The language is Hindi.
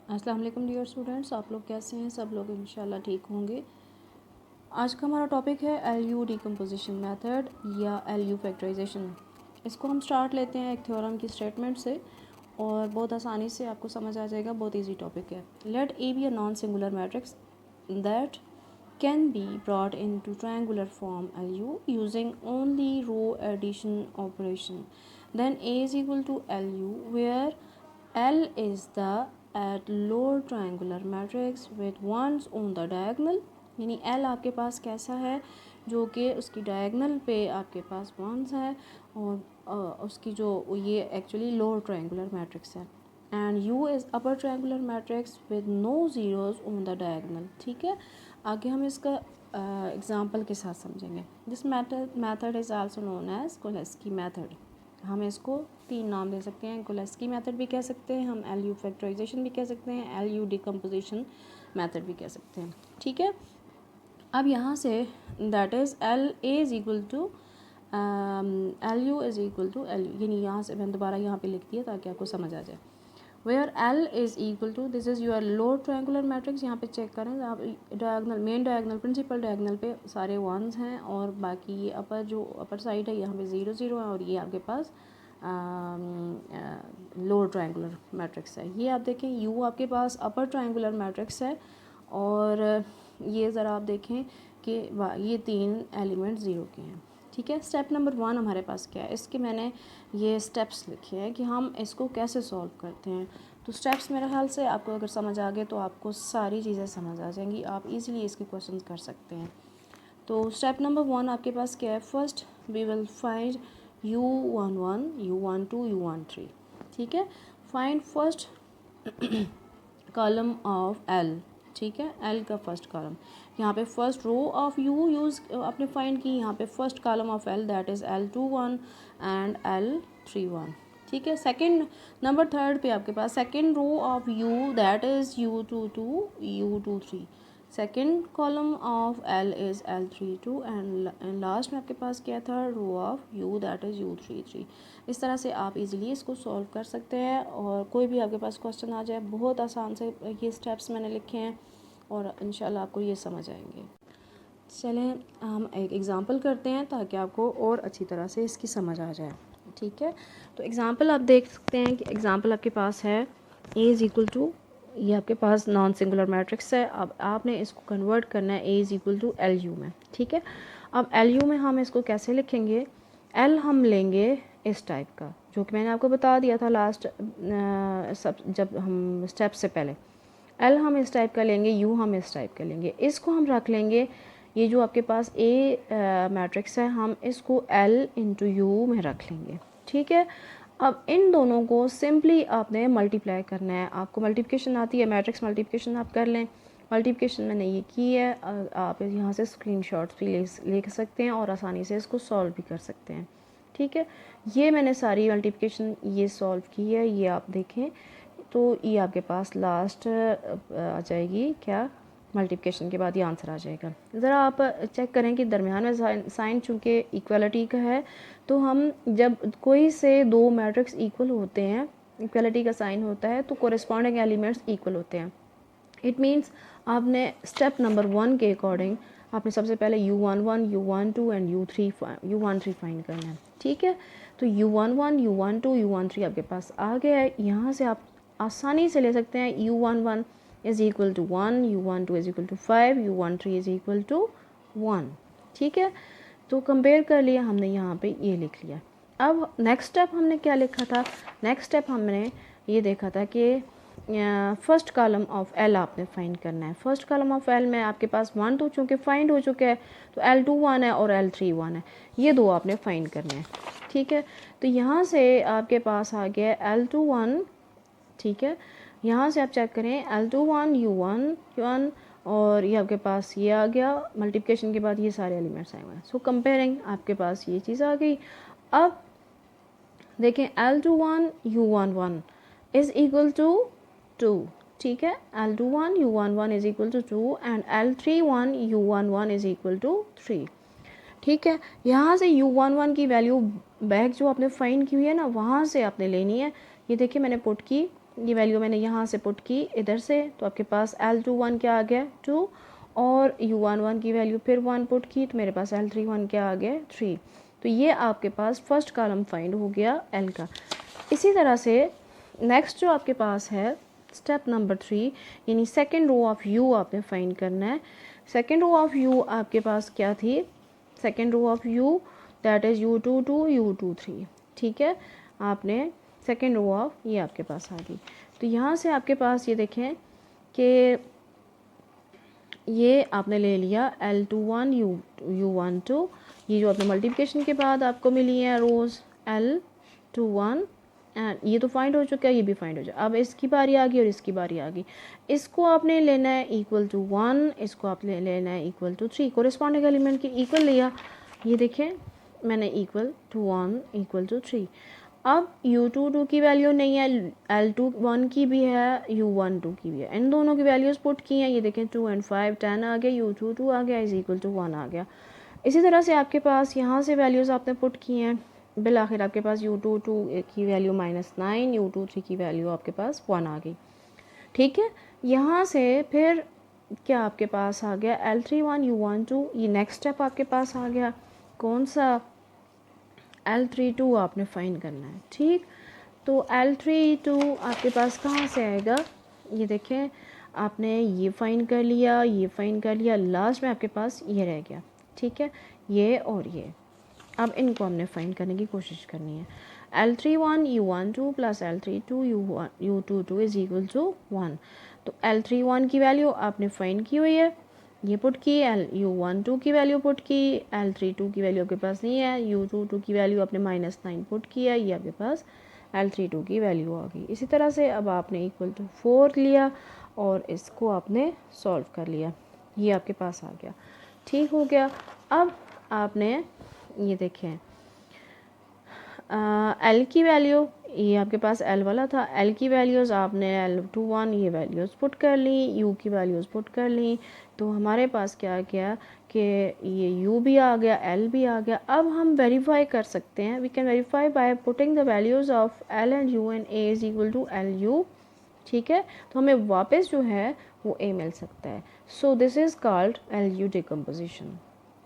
अस्सलाम वालेकुम डियर स्टूडेंट्स, आप लोग कैसे हैं? सब लोग इंशाल्लाह ठीक होंगे। आज का हमारा टॉपिक है एलयू डिकम्पोजिशन मेथड या एलयू फैक्टराइजेशन। इसको हम स्टार्ट लेते हैं एक थ्योरम की स्टेटमेंट से और बहुत आसानी से आपको समझ आ जाएगा। बहुत इजी टॉपिक है। Let A be a non singular matrix that can be brought into triangular form LU using only row addition operation. Then A is equal to LU where L is the at lower triangular matrix with ones on the diagonal. यानी L आपके पास कैसा है जो कि उसकी डायगनल पे आपके पास वंस है और उसकी जो ये एक्चुअली लोअर ट्रायंगुलर मैट्रिक्स है and U is upper triangular matrix with no zeros on the diagonal. ठीक है, आगे हम इसका एग्जांपल के साथ समझेंगे। This method is also known as Cholesky method. हम इसको तीन नाम दे सकते हैं। कोलेस्की मेथड भी कह सकते हैं, हम एलयू फैक्टराइजेशन भी कह सकते हैं, एलयू डिकम्पोजिशन मेथड भी कह सकते हैं। ठीक है, अब यहाँ से that is L A is equal to L U is equal to L U, यानी यहाँ से मैंने दोबारा यहाँ पे लिख दिया ताकि आपको समझ आ जाए। Where L is equal to this is your lower triangular matrix. यहाँ पे चेक करें आप diagonal main diagonal principal diagonal पे सारे वंस हैं और बाकी ये अपर जो अपर साइड है यहाँ पे 0 0 है और ये आपके पास लोअर ट्रायंगुलर मैट्रिक्स है। ये आप देखें यू आपके पास अपर ट्रायंगुलर मैट्रिक्स है और ये ज़रा आप देखें कि ये तीन एलिमेंट ज़ीरो के हैं। ठीक है, स्टेप नंबर 1 हमारे पास क्या है, इसके मैंने ये स्टेप्स लिखे हैं कि हम इसको कैसे सॉल्व करते हैं। तो स्टेप्स मेरे ख्याल से आपको अगर समझ आ गए तो आपको सारी चीज़ें समझ आ जाएंगी, आप इजीली इसके क्वेश्चंस कर सकते हैं। तो स्टेप नंबर 1 आपके पास क्या है, first we will find u11 u12 u13। ठीक है, find first column of L. ठीक है, एल का फर्स्ट कॉलम, यहाँ पे फर्स्ट रो ऑफ यू यूज़ आपने फाइंड की, यहाँ पे first column of L that is L21 and L31। ठीक है, सेकंड नंबर थर्ड पे आपके पास second row of U that is U22 U23। Second column of L is L32 and last में आपके पास क्या था, row of U that is U33। इस तरह से आप इजीली इसको सॉल्व कर सकते हैं और कोई भी आपके पास क्वेश्चन आ जाए बहुत आसान से ये स्टेप्स मैंने लिखे हैं और इंशाल्लाह आपको ये समझ आएंगे। चलें हम एक एग्ज़ाम्पल करते हैं ताकि आपको और अच्छी तरह से इसकी समझ आ जाए। ठीक है, तो एग्ज़ाम्पल आप देख सकते हैं कि एग्ज़ाम्पल आपके पास है ए इज़ इक्वल टू, ये आपके पास नॉन सिंगुलर मैट्रिक्स है। अब आपने इसको कन्वर्ट करना है A is equal to L U में। ठीक है, अब एल यू में हम इसको कैसे लिखेंगे, एल हम लेंगे इस टाइप का जो कि मैंने आपको बता दिया था लास्ट सब जब हम स्टेप से पहले। एल हम इस टाइप का लेंगे, यू हम इस टाइप का लेंगे, इसको हम रख लेंगे। ये जो आपके पास ए मैट्रिक्स है हम इसको एल इंटू यू में रख लेंगे। ठीक है, अब इन दोनों को सिंपली आपने मल्टीप्लाई करना है। आपको मल्टीप्लिकेशन आती है, मैट्रिक्स मल्टीप्लिकेशन आप कर लें। मल्टीप्लिकेशन मैंने ये की है, आप यहाँ से स्क्रीनशॉट्स भी ले सकते हैं और आसानी से इसको सॉल्व भी कर सकते हैं। ठीक है, ये मैंने सारी मल्टीप्लिकेशन ये सॉल्व की है, ये आप देखें तो ये आपके पास लास्ट आ जाएगी क्या, मल्टीप्लिकेशन के बाद ये आंसर आ जाएगा। ज़रा आप चेक करें कि दरमियान में साइन चूँकि इक्वलिटी का है तो हम जब कोई से दो मैट्रिक्स इक्वल होते हैं, इक्वलिटी का साइन होता है तो कोरिस्पॉन्डिंग एलिमेंट्स इक्वल होते हैं। इट मीन्स आपने स्टेप नंबर 1 के अकॉर्डिंग आपने सबसे पहले U11 U12 and U13 find करना है। ठीक है, तो U11 U12 U13 आपके पास आ गया है। यहाँ से आप आसानी से ले सकते हैं U11 is equal to 1, U12 is equal to 5, U13 is equal to 1। ठीक है, तो कंपेयर कर लिया हमने, यहाँ पे ये लिख लिया। अब नेक्स्ट स्टेप हमने क्या लिखा था, नेक्स्ट स्टेप हमने ये देखा था कि फर्स्ट कॉलम ऑफ एल आपने फाइंड करना है। फर्स्ट कॉलम ऑफ एल में आपके पास 1 तो चूँकि फाइंड हो चुका है तो L2 1 है और L3 1 है, ये दो आपने फाइंड करने हैं। ठीक है, तो यहाँ से आपके पास आ गया L2 1। ठीक है, यहाँ से आप चेक करें L2 1 U1 और ये आपके पास ये आ गया, मल्टीप्लिकेशन के बाद ये सारे एलिमेंट्स आए हुए हैं। सो कंपेयरिंग आपके पास ये चीज़ आ गई। अब देखें L21 U11 is equal to 2। ठीक है, L21 U11 is equal to 2 and L31 U11 is equal to 3। ठीक है, यहाँ से U11 की वैल्यू बैक जो आपने फाइंड की हुई है ना, वहाँ से आपने लेनी है। ये देखिए मैंने पुट की ये वैल्यू मैंने यहाँ से पुट की इधर से, तो आपके पास L21 क्या आ गया 2, और U11 की वैल्यू फिर 1 पुट की तो मेरे पास L31 क्या आ गया 3। तो ये आपके पास फर्स्ट कॉलम फाइंड हो गया L का। इसी तरह से नेक्स्ट जो आपके पास है स्टेप नंबर 3, यानी सेकेंड रो ऑफ U आपने फाइंड करना है। सेकेंड रो ऑफ U आपके पास क्या थी, second row of U that is U22 U23, ठीक है। आपने सेकेंड रो ऑफ ये आपके पास आ गई। तो यहाँ से आपके पास ये देखें कि ये आपने ले लिया L21 U12, ये जो आपने मल्टीप्लिकेशन के बाद आपको मिली है रोज़ L21 एंड ये तो फाइंड हो चुका है, ये भी फाइंड हो जाए। अब इसकी बारी आ गई और इसकी बारी आ गई। इसको आपने लेना है इक्वल टू 1, इसको आपने लेना है इक्वल टू 3, कोरिस्पॉन्डिंग एलिमेंट की इक्वल लिया। ये देखें मैंने इक्वल टू 1 इक्वल टू 3। अब U22 की वैल्यू नहीं है, L21 की भी है, U12 की भी है, इन दोनों की वैल्यूज़ पुट की हैं। ये देखें 2 and 5 10 आ गया, U22 आ गया इज इक्वल टू 1 आ गया। इसी तरह से आपके पास यहाँ से वैल्यूज़ आपने पुट की हैं, बिल आखिर आपके पास U22 की वैल्यू -9, U23 की वैल्यू आपके पास 1 आ गई, ठीक है। यहाँ से फिर क्या आपके पास आ गया L31 U12, ये नेक्स्ट स्टेप आपके पास आ गया। कौन सा, L32 आपने फाइंड करना है, ठीक। तो L32 आपके पास कहाँ से आएगा, ये देखें आपने ये फाइंड कर लिया, ये फाइंड कर लिया, लास्ट में आपके पास ये रह गया, ठीक है, ये और ये। अब इनको हमने फाइंड करने की कोशिश करनी है। L31 U12 plus L32 U22 is equal to 1। तो L31 की वैल्यू आपने फाइंड की हुई है, ये पुट की, U12 की वैल्यू पुट की, L32 की वैल्यू आपके पास नहीं है, U22 की वैल्यू आपने -9 पुट किया, ये आपके पास L32 की वैल्यू आ गई। इसी तरह से अब आपने इक्वल टू 4 लिया और इसको आपने सॉल्व कर लिया, ये आपके पास आ गया, ठीक हो गया। अब आपने ये देखें एल की वैल्यू, ये आपके पास एल वाला था, एल की वैल्यूज़ आपने L21 ये वैल्यूज़ पुट कर ली, यू की वैल्यूज़ पुट कर ली, तो हमारे पास क्या गया कि ये यू भी आ गया, एल भी आ गया। अब हम वेरीफाई कर सकते हैं, we can verify by putting the values of L and U and A is equal to L U, ठीक है। तो हमें वापस जो है वो ए मिल सकता है। So this is called L U decomposition.